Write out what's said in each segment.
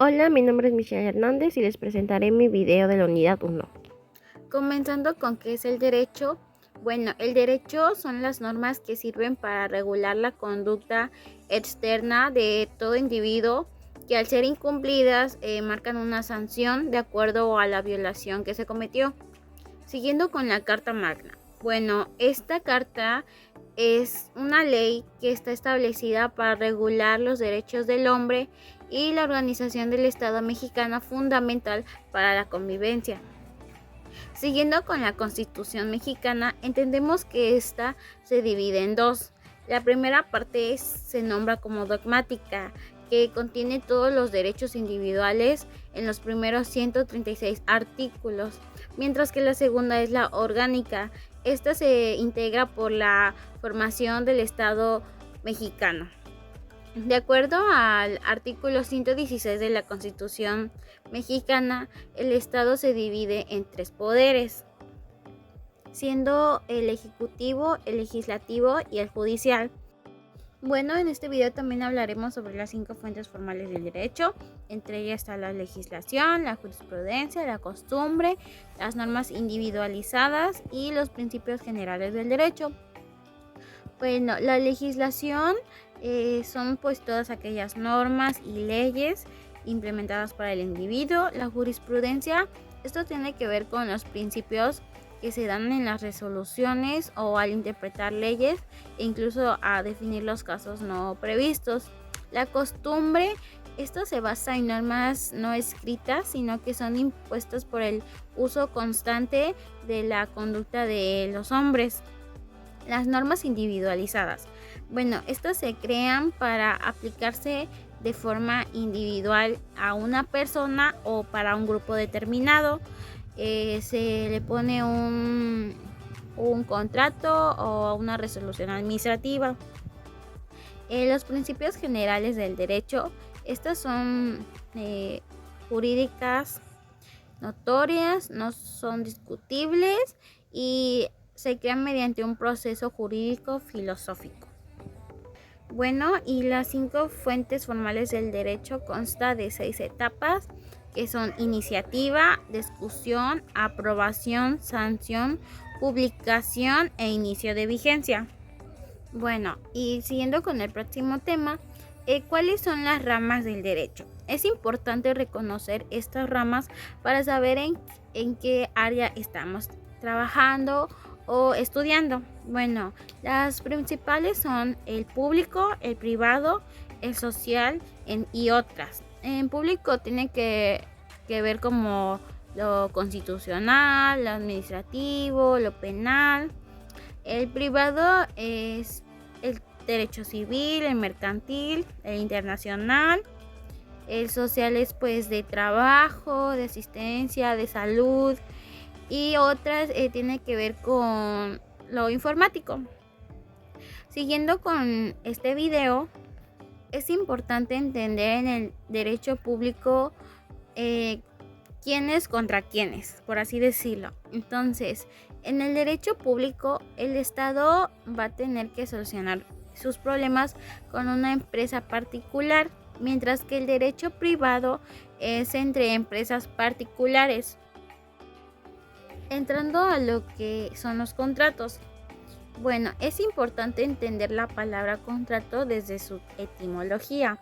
Hola, mi nombre es Michelle Hernández y les presentaré mi video de la unidad 1. Comenzando con qué es el derecho. Bueno, el derecho son las normas que sirven para regular la conducta externa de todo individuo que al ser incumplidas marcan una sanción de acuerdo a la violación que se cometió. Siguiendo con la Carta Magna. Bueno, esta carta es una ley que está establecida para regular los derechos del hombre y la organización del Estado mexicano fundamental para la convivencia. Siguiendo con la Constitución mexicana, entendemos que esta se divide en dos. La primera parte se nombra como dogmática, que contiene todos los derechos individuales en los primeros 136 artículos, mientras que la segunda es la orgánica. Esta se integra por la formación del Estado mexicano. De acuerdo al artículo 116 de la Constitución mexicana, el Estado se divide en tres poderes, siendo el ejecutivo, el legislativo y el judicial. Bueno, en este video también hablaremos sobre las 5 fuentes formales del derecho. Entre ellas está la legislación, la jurisprudencia, la costumbre, las normas individualizadas y los principios generales del derecho. Bueno, la legislación son pues todas aquellas normas y leyes implementadas para el individuo. La jurisprudencia, esto tiene que ver con los principios que se dan en las resoluciones o al interpretar leyes e incluso a definir los casos no previstos. La costumbre, esto se basa en normas no escritas, sino que son impuestas por el uso constante de la conducta de los hombres. Las normas individualizadas. Bueno, estas se crean para aplicarse de forma individual a una persona o para un grupo determinado. Se le pone un contrato o una resolución administrativa. Los principios generales del derecho, estas son jurídicas, notorias, no son discutibles y se crean mediante un proceso jurídico filosófico. Bueno, y las 5 fuentes formales del derecho consta de 6 etapas, que son iniciativa, discusión, aprobación, sanción, publicación e inicio de vigencia. Bueno, y siguiendo con el próximo tema, ¿cuáles son las ramas del derecho? Es importante reconocer estas ramas para saber en qué área estamos trabajando o estudiando. Bueno, las principales son el público, el privado, el social y otras. En público tiene que ver como lo constitucional, lo administrativo, lo penal. El privado es el derecho civil, el mercantil, el internacional. El social es pues de trabajo, de asistencia, de salud y otras tiene que ver con lo informático. Siguiendo con este video, es importante entender en el derecho público quiénes contra quiénes, por así decirlo. Entonces, en el derecho público, el Estado va a tener que solucionar sus problemas con una empresa particular, mientras que el derecho privado es entre empresas particulares. Entrando a lo que son los contratos. Bueno, es importante entender la palabra contrato desde su etimología.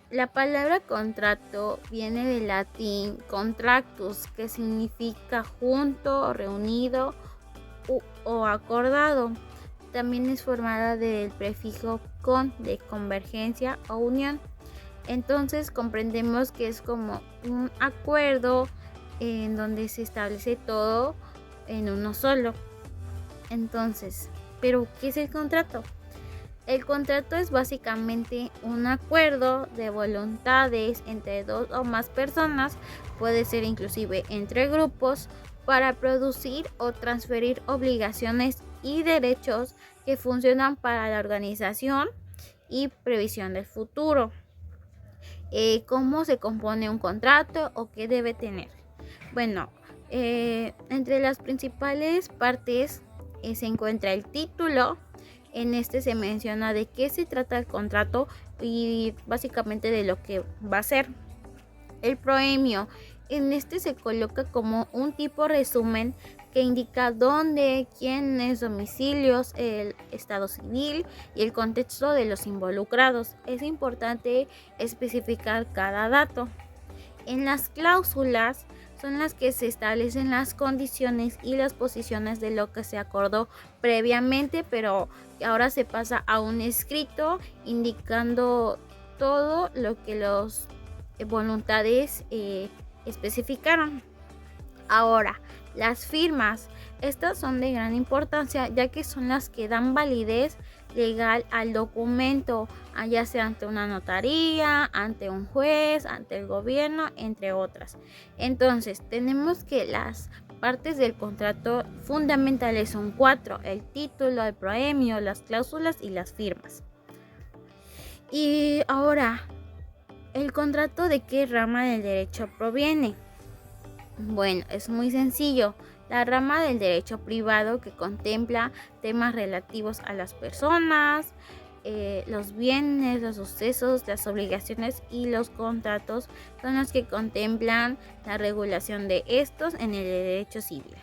La palabra contrato viene del latín contractus, que significa junto, reunido o acordado. También es formada del prefijo con, de convergencia o unión. Entonces comprendemos que es como un acuerdo en donde se establece todo en uno solo. Entonces, ¿pero qué es el contrato? El contrato es básicamente un acuerdo de voluntades entre dos o más personas, puede ser inclusive entre grupos, para producir o transferir obligaciones y derechos que funcionan para la organización y previsión del futuro. ¿Cómo se compone un contrato o qué debe tener? Bueno, entre las principales partes se encuentra el título. En este se menciona de qué se trata el contrato y básicamente de lo que va a ser. El proemio. En este se coloca como un tipo resumen que indica dónde, quiénes, domicilios, el estado civil y el contexto de los involucrados. Es importante especificar cada dato. En las cláusulas son las que se establecen las condiciones y las posiciones de lo que se acordó previamente, pero ahora se pasa a un escrito indicando todo lo que los voluntades especificaron. Ahora, las firmas. Estas son de gran importancia ya que son las que dan validez legal al documento, ya sea ante una notaría, ante un juez, ante el gobierno, entre otras. Entonces, tenemos que las partes del contrato fundamentales son 4: el título, el proemio, las cláusulas y las firmas. Y ahora, ¿el contrato de qué rama del derecho proviene? Bueno, es muy sencillo. La rama del derecho privado, que contempla temas relativos a las personas, los bienes, los sucesos, las obligaciones y los contratos, son los que contemplan la regulación de estos en el derecho civil.